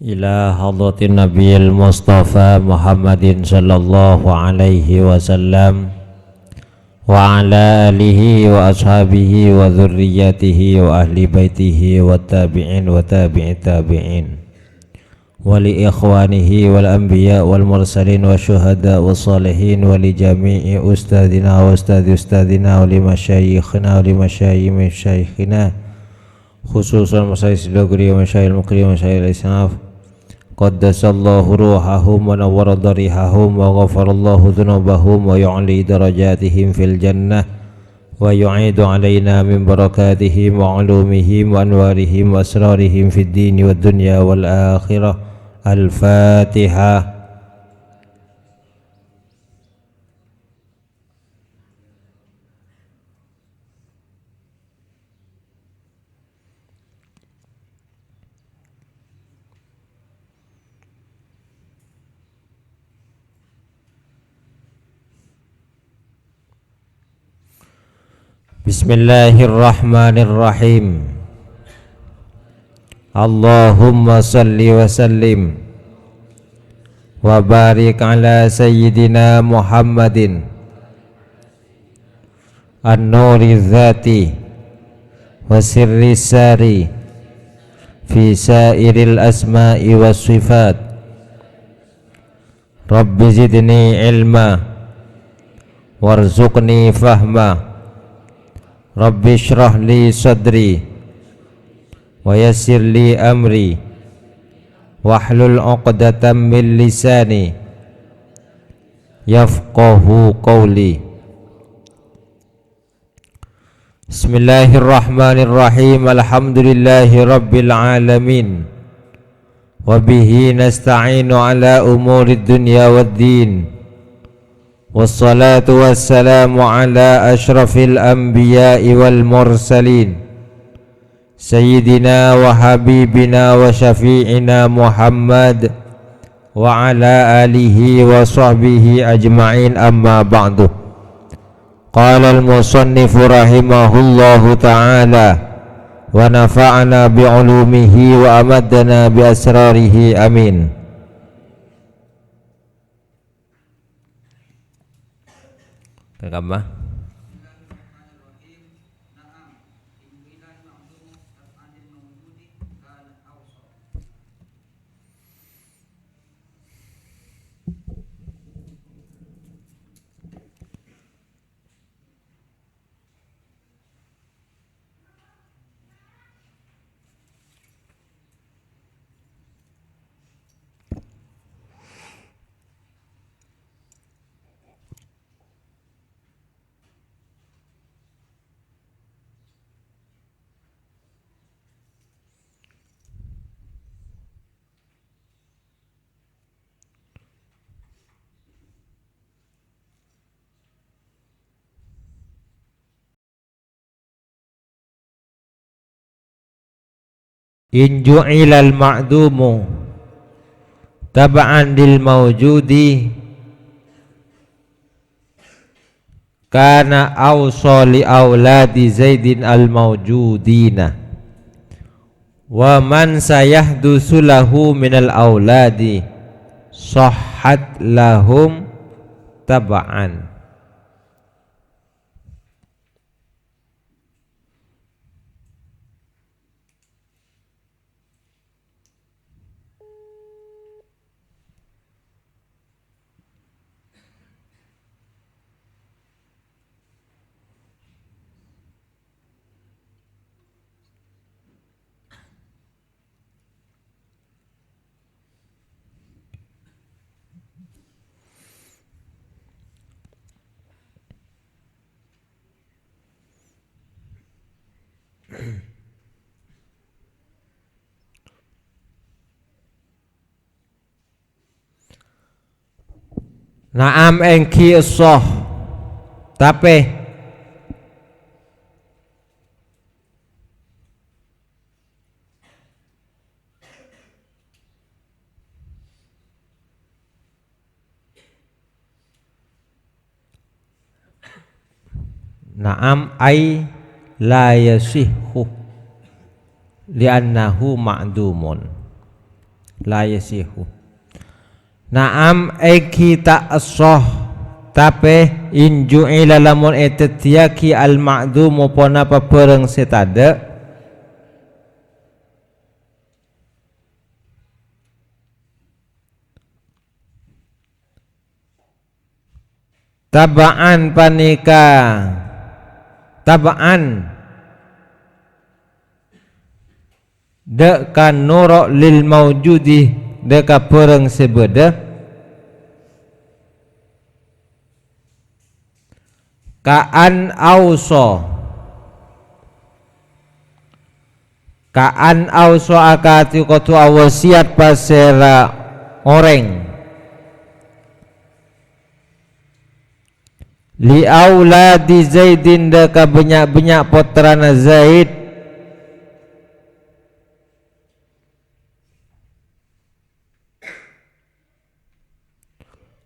إلى حضرة النبي المصطفى محمد صلى الله عليه وسلم وعلى آله وأصحابه وذريته وأهل بيته والتابعين وتابع التابعين ولإخوانه والأنبياء والمرسلين والشهداء والصالحين ولجميع أستاذنا وأستاذ أستاذنا ولمشايخنا ولمشايخ مشايخنا خصوصا مشايخ الدغري ومشايخ المقري ومشايخ الإسناف قدس الله روحهم ونور ضريحهم وغفر الله ذنوبهم ويعلي درجاتهم في الجنة ويعيد علينا من بركاتهم وعلومهم وأنوارهم وأسرارهم في الدين والدنيا والآخرة. الفاتحة. Bismillahirrahmanirrahim. Allahumma salli wa sallim wa barik ala sayyidina Muhammadin an-nuri dzati wa sirri sari fi sairil asma'i was sifat. Rabbi zidni ilma warzuqni fahma. Rabbi shrah li sadri wa yassir li amri wahlul 'uqdatam min lisani yafqahu qawli. Bismillahirrahmanirrahim. Alhamdulillahi rabbil alamin wa bihi nasta'inu ala umurid dunya waddin. Wassalatu wassalamu ala ashrafil anbiya'i wal mursalin Sayyidina wa habibina wa syafi'ina Muhammad wa ala alihi wa sahbihi ajma'in, amma ba'du. Qala al-musannifu rahimahullahu ta'ala wa nafa'ana bi'ulumihi wa amaddana bi asrarihi, amin. Kama in ju'ilal ma'dumu tab'an lil mawjudi kana awsa li auladi zaidin al mawjudina wa man sayahdusu lahu minal auladi sahhat lahum tab'an. Naam engki soh tapi naam ay la yasihhu li'annahu ma'dumun. la yasihu. Naam eki tak sah tapi in ju'ila lamun etetiaki al ma'dum pona papereng setada tabaan panika tabaan dekan nurok lil maujudi deka pereng sebeda kaan auso akati kotu awasiat pasera orang li auladi Zaidin deka banyak putrana Zaid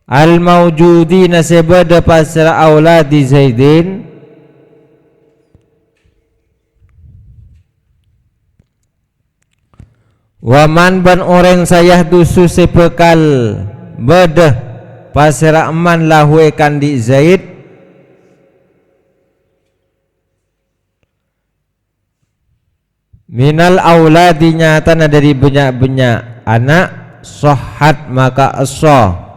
al maujudina sebada pasra auladi Zaidin waman ban orang sayah dusu sepekal bedah pasra aman lahu ekan di Zaid minal auladi nyatana dari banyak anak sohat maka asah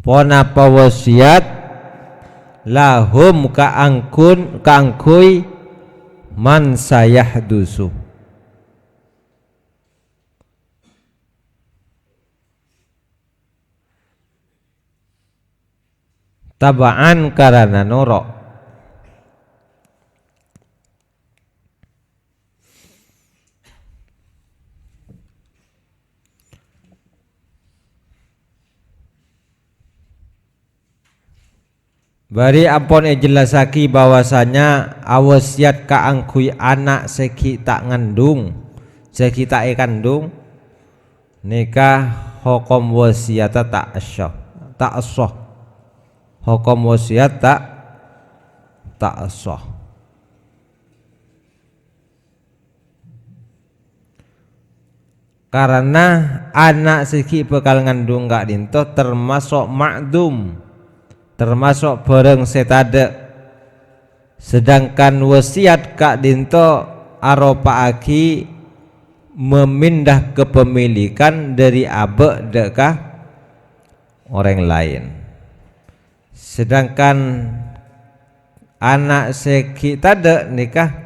pona pawasiat lahum kaangkui man sayahdusu tabaan karana norok bari ampun jelasaki bahwasanya awasiat kaangkui anak seki tak ngandung seki tak kandung nikah hukum wasiat tak asah hukum wasiat tak asah karena anak seki bekal ngandung gak dinto termasuk ma'dum termasuk bareng setada sedangkan wasiat kak dinto aropa aki memindah kepemilikan dari abek dekah orang lain sedangkan anak seki tada nikah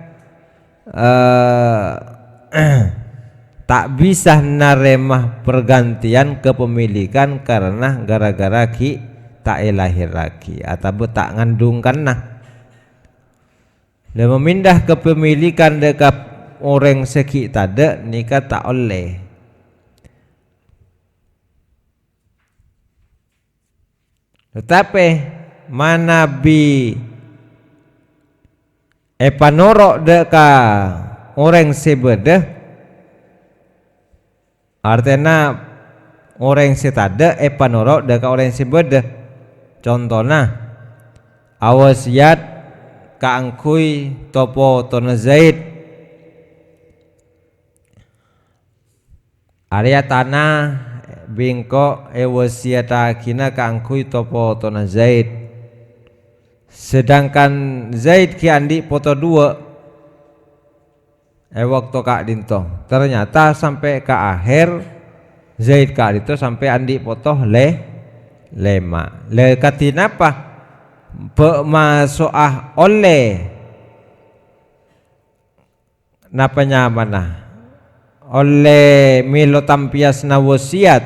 tak bisa naremah pergantian kepemilikan karena gara-gara ki tak lahir lagi atau tak ngandungkan nah dan memindah kepemilikan dekat orang seki tada nikah tak oleh tetapi mana bi epanorok dekat orang sebeda artinya orang setada epanorok dekat orang sebeda contohnya awasiat kaangkui topo tona Zaid area tanah bingko wasiat akina kaangkui topo tona Zaid sedangkan Zaid ki andi foto dua waktu kak dinto ternyata sampai ke akhir Zaid kak itu sampai andi foto lema lekatin apa pemasoah oleh napanya mana oleh milo tampias na wasiat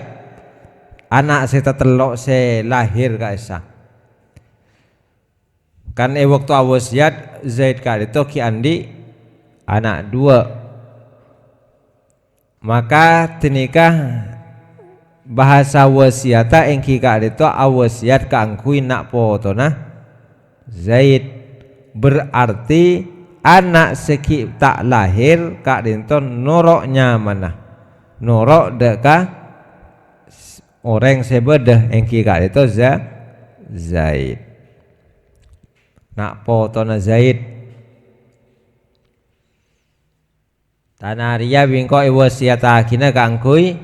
anak saya telok se lahir kaisa kan waktu wasiat Zaid kali itu ki andi anak dua maka tinikah bahasa wasiata engki kak itu awasiat kaangkui nak potona Zaid berarti anak seki tak lahir kak dinton noroknya mana norok deka orang sebedah engki kak itu Zaid nak potona Zaid Tanaria bingko wasiat akina kangkui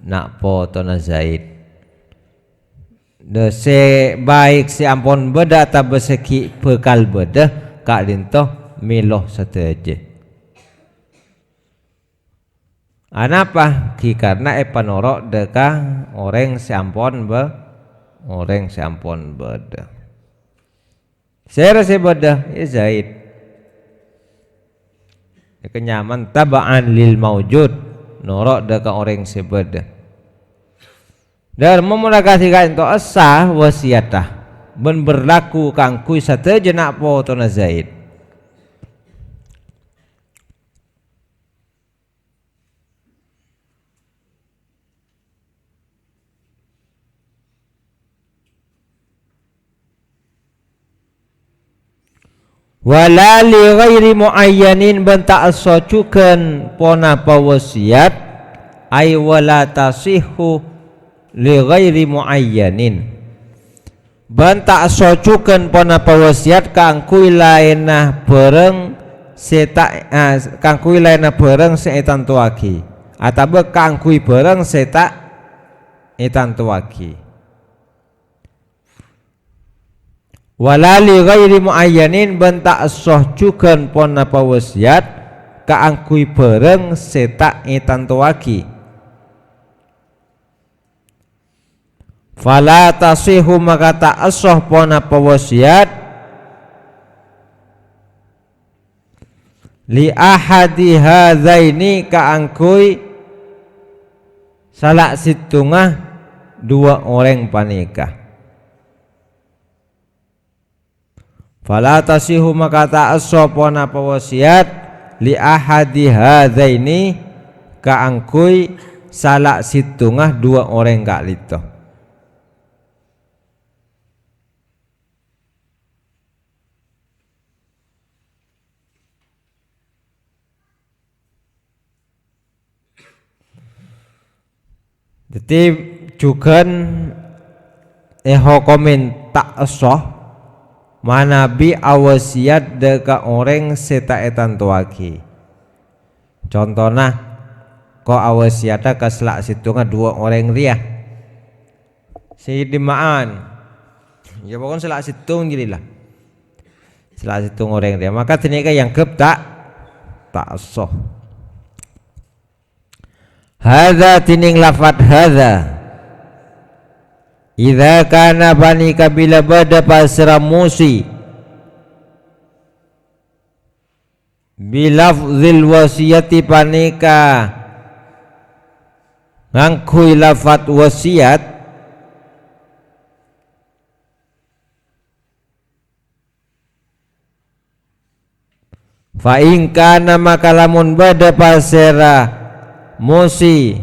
nak potona Zaid. Se baik si ampon beda ta beseki bekal beda kak lintoh miloh sateje. Anapa? Karena panorok deka orang si ampon beda. Saya rasa beda ya Zaid. Kenyaman tabaan lil maujud norok deka orang si beda. Dan memulakasi kain to asah wasiatah ben berlaku kangkui sateje nak potona Zaid. Wala li ghairi muayyanin bentak socukan pona pawasiat ay wala tasihhu li ghairi muayyanin bentak socukan pona pawasiat kangkui lainah bereng seta kangkui lainah bereng seetan tuaki atau kangkui bereng seta etan tuaki. Wala li ghairi muayyanin bentak socukan pona pawasiat kaangkui bereng seta etan tuaki. Fala tasihu maka tak asoh pona pawasiat li ahadi hadzaini kaangkui salak situngah dua orang panikah. Fala tasihu maka tak asoh pona pawasiat li ahadi hadzaini kaangkui salak situngah dua orang kak lito. Jadi juga hukumin tak asoh manabi awasiat deka orang seta etan tuaki. Contohnya ko awasiata keselak situngah dua orang ria si dimaan ya pokoknya selak situng jadilah selak situng orang ria maka tinika yang kep tak asoh. Hadza tining lafat hadza idza kana bani kabila bada pasra musi bilafzil wasiyati panika ngangkui lafat wasiat fa in kana maka lamun bada pasra musi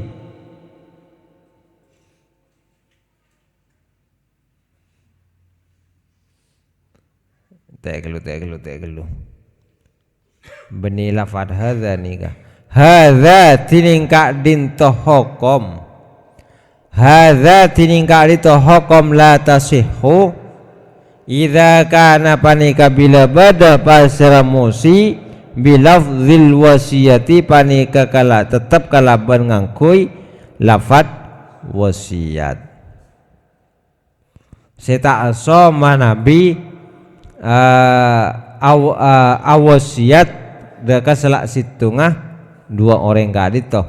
tegelu beni lafad hadza nika hadza tiningka dinto hukum hadza tiningka dinto hukum la tasihhu idza kana panika bila bada pasra musi bilafzil wasiyati panika kala tetap kalaban ngangkui lafad wasiat seta aso manabi awasiat deka selak situngah dua orang kadito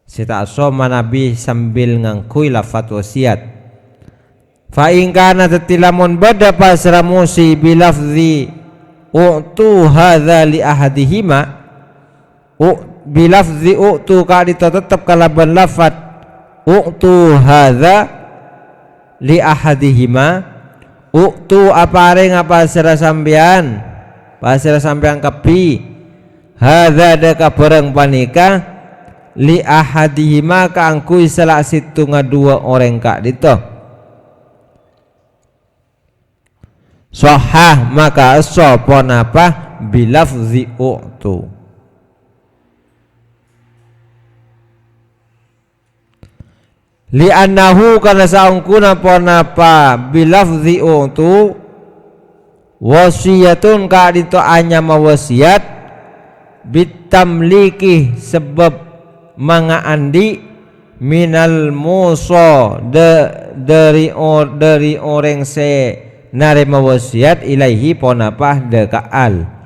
seta aso manabi sambil ngangkui lafad wasiat fa in kana tatilamun bada pasra musi bilafzi u'tu hadza li ahadihima bilafzi u'tu kadito tetap kalaban lafad u'tu hadza li ahadihima u'tu apareng apa sira sampean pasira sampean kepi hadza deka bareng panika li ahadihima kaangkui selak situnga dua orang kak dito sahah maka sopon apa bilafzi u'tu li'annahu kana saungkuna pon apa bilafzi u'tu wasiyatun ka dito anya mawasiat bitamliki sebab manga andi minal muso dari orang se narima wasiat ilaihi ponapah deka al.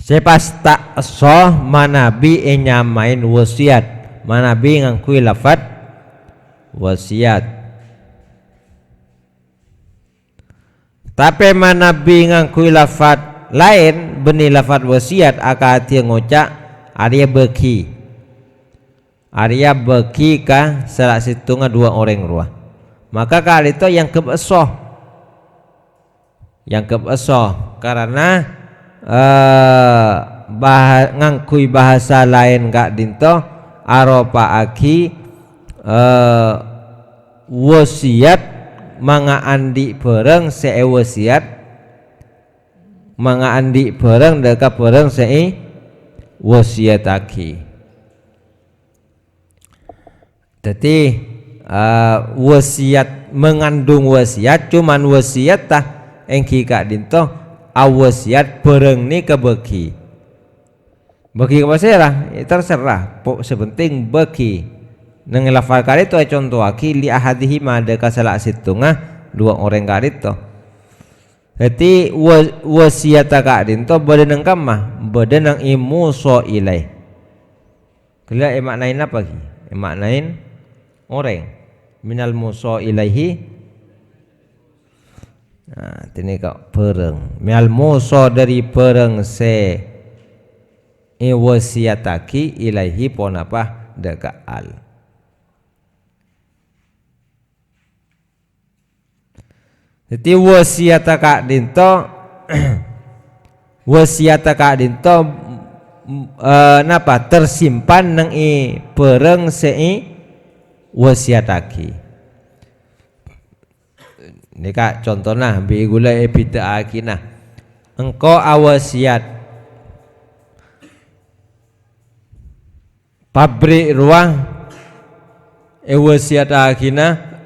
Sepas tak soh manabi nyamain wasiat, manabi ngangkui lafad wasiat. Tapi manabi ngangkui lafad lain benih lafad wasiat akati ngocak Arya beki kah salah situnga dua orang ruah. Maka kali itu yang kebesoh karena ngangkui bahasa lain gak dinto aropa aki wasiat manga andi bareng se wasiat manga andi bareng deka bareng se wasiat aki. Jadi wasiat mengandung wasiat cuman wasiat tah engki gak dinto awasiat bareng ni ke bagi ke pasirah terserah sepenting bagi nang lafal kali itu contoh aki li ahadihi madaka salah situngah dua orang kali itu. Jadi wasiat kak dinto badan kamah badan nang imu so ilai kalian maknain apa ki maknain orang minal muso ilaihi. Nah, ini kau pereng mial muso dari pereng se wasiataki ilaihi ponapah deka al. Jadi wasiataka dinto napa tersimpan nang pereng se wasiataki. Ini kak contohnya bi gula epita akina engkau awasiat pabrik ruang wasiat akina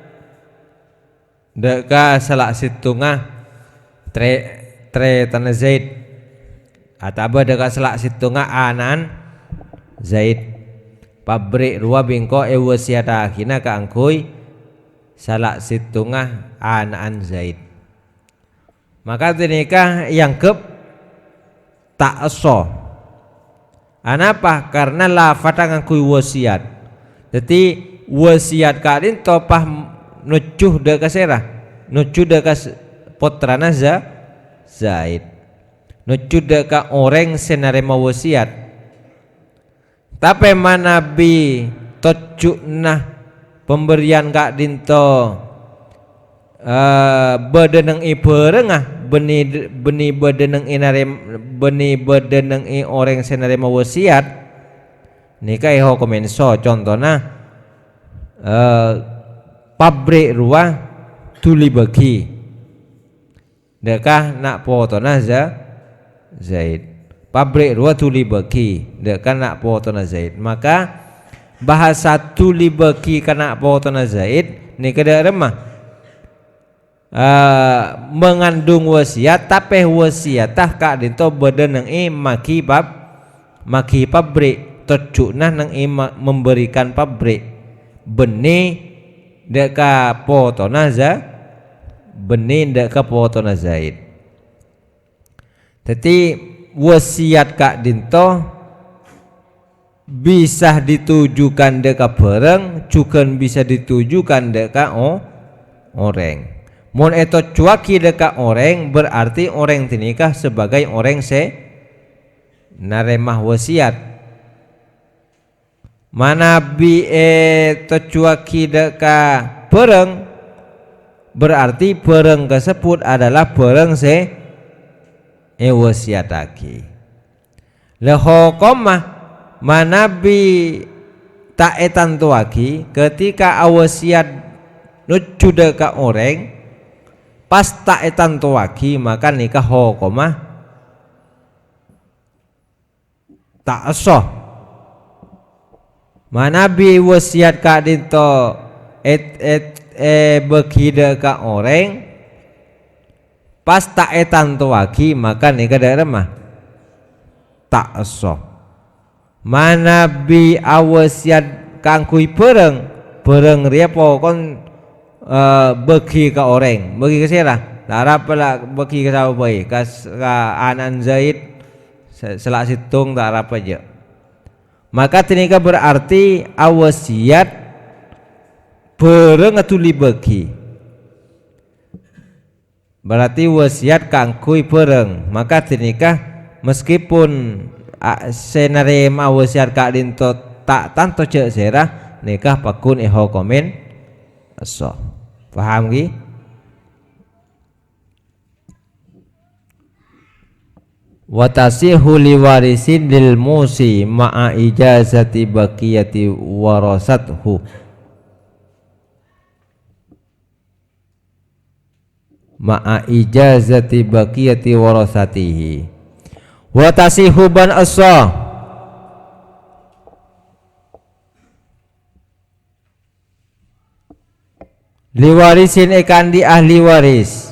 deka salah situngah tre tanah zaid atau deka salah situngah anan zaid pabrik ruang bingko wasiat akina kaangkui salah situngah an zaid. Maka tinikah yang tak so. Anapa? Karena lafaz ngangkui wasiat. Jadi wasiat kadin topah nucuh deka serah, nucuh deka potrana zaid, nucuh deka orang senarema wasiat. Tapi manabi tocukna pemberian kak dinto bedeneng iperengah benih bedeneng benih bedeneng orang senarema wasiat nikah iho komenso contohnya pabrik ruah tuli bagi dekah nak potona zaid pabrik ruah tuli bagi dekah nak potona zaid. Maka bahasa tuli bagi kana potona zaid ni kada remah mengandung wasiat tapi wasiat tah kak dinto badan nang maki pabrik tocukna nang memberikan pabrik benih deka potona benih deka potona zaid. Jadi wasiat kak dinto bisa ditujukan deka bareng juga bisa ditujukan deka orang. Mun eto cuaki deka orang berarti orang tinikah sebagai orang se naremah wasiat. Mana bi eto cuaki deka bareng berarti bareng tersebut adalah bareng se wasiataki. Lehokomah manabi taetan tuaki ketika awasiat nujuda ka orang pas taetan tuaki maka nikah hukumah tak sah. Manabi wasiat ka dinto bekida ka orang pas taetan tuaki maka nikah daerah mah tak sah. Manabi awasiat kangkui pereng ria pokon bagi ke orang bagi ke siapa darap pula bagi ke siapa baik ke anan Zaid selak situng darap aja maka tinika berarti awasiat pereng atuli bagi berarti wasiat kangkui pereng maka tinika meskipun senare mawasiat ka dinto tak tanto cek serah nikah pakun komen so paham ki watasihu liwarisin lil musi ma'a ijazati baqiyati warasathu ma'a ijazati baqiyati warasatihi watasihu ban asa liwarisin ikan di ahli waris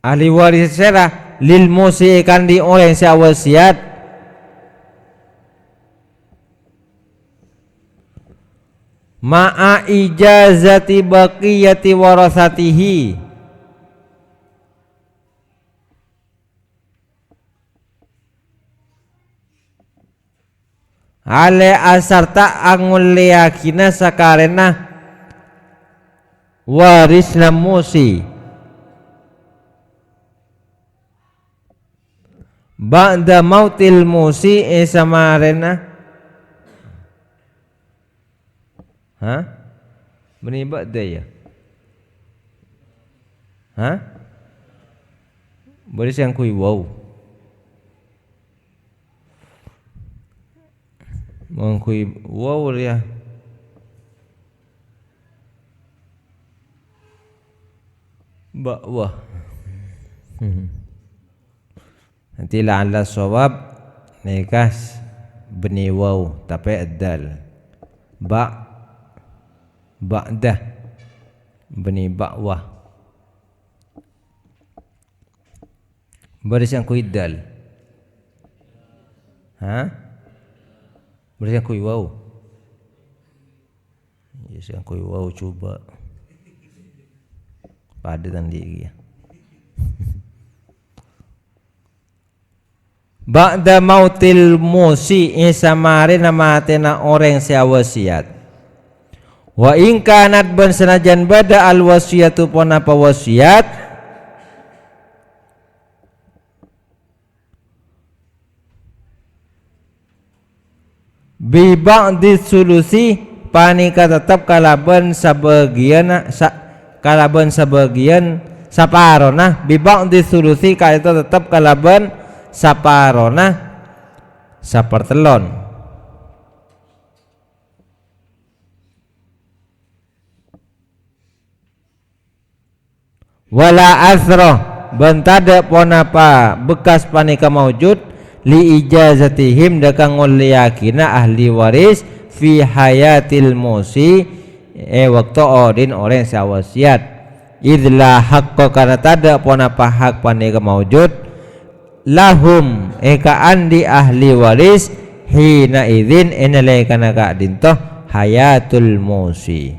ahli waris serah lil musi ikan di orang yang wasiat ma'a ijazati baqiyati warasatihi ale asarta angul liyakina sakarena warisna musi ba'da mautil musi samarena Beni ba'da ya Baris yang kui wow mengkui wow ya wah nanti la'alla sawab nikah beni wow tapi adal ba'dah beni ba'wah baris yang kui dal baris yang kui wow yes yang kui wow coba pada tadi ya ba'da mautil musi isamari nama tena orang sia wasiat wa in kanat ban senajan bada al wasiyatu pon apa wasiat bi ba'di sulusi panika tetap kalaban sebagian saparona bi ba'di sulusi ka itu tetap kalaban saparona sapertelon wala asroh bentada ponapa bekas panika maujud li ijazatihim dakang yakina ahli waris fi hayatil musi waktu odin orang sawasiat idlah hakko karena tada ponapa hak panika maujud lahum eka andi ahli waris hina idzin enale kana ka dintoh hayatul musi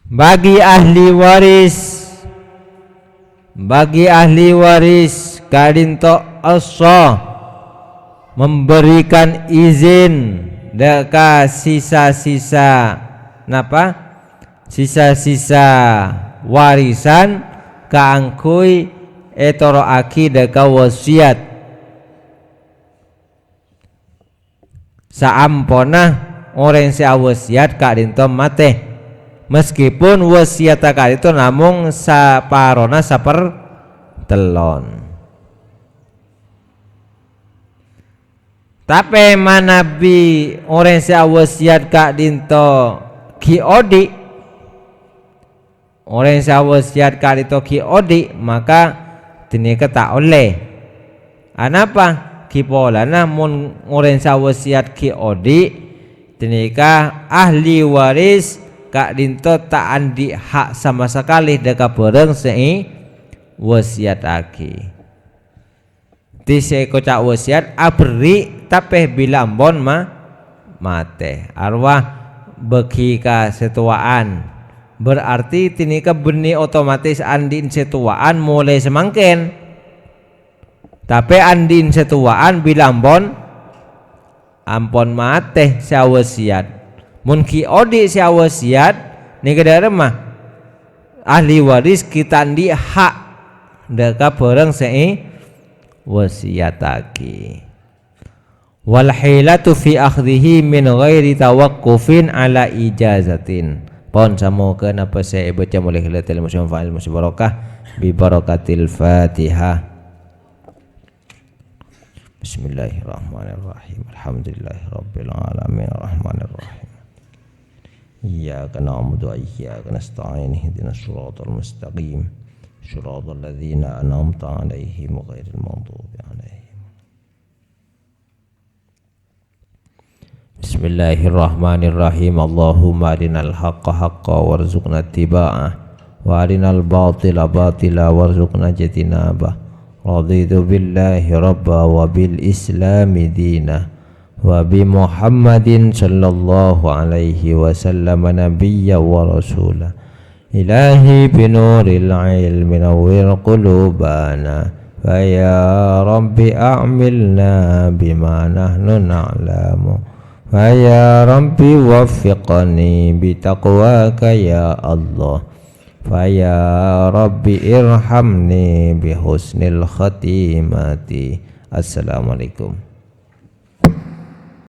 bagi ahli bagi ahli waris kadinto Allah memberikan izin deka sisa-sisa napa sisa-sisa warisan kaangkui etoro aki deka wasiat saampona orang si wasiat kadinto mate meskipun wasiat kali itu namung saparona saper telon. Tapi manabi orang si wasiat kak dinto kiodi, orang si wasiat kak dinto kiodi maka tinika tak oleh. Anapa? Kipola namun orang si wasiat kiodi tinika ahli waris kak dinto tak andi hak sama sekali deka bareng si wasiat aki. Tise kocak wasiat abri tapi bila ambon mate arwah beki ka setuaan berarti tinika benih otomatis andin setuaan mulai semangken tapi andin setuaan bila ampon mate sia wasiat mun ki odi sia wasiat nika darema ahli waris kita andi hak deka bareng sei wasiataki wal hilatu fi akhdhihi min ghairi tawaqqufin ala ijazatin pon samokeun apa saya baca mulai hilatil musyam fa'il musyabarakah bi barakatil Fatihah. Bismillahirrahmanirrahim. Alhamdulillahirabbil alamin arrahmanir rahim. Iyyaka na'budu wa iyyaka nasta'in ihdinas siratal mustaqim صراط الذين أنعمت عليهم غير المغضوب عليهم. بسم الله الرحمن الرحيم اللهم أرنا الحق حقا وارزقنا اتباعه وأرنا الباطل باطلا وارزقنا اجتنابه رضيت بالله ربا وبالإسلام دينا وبمحمد صلى الله عليه وسلم نبيا ورسولا إلهي بنور العلم نور قلوبنا فيا رب أعملنا بما نحن نعلم فيا رب وفقني بتقواك يا الله فيا رب ارحمني بحسن الختيمة. السلام عليكم.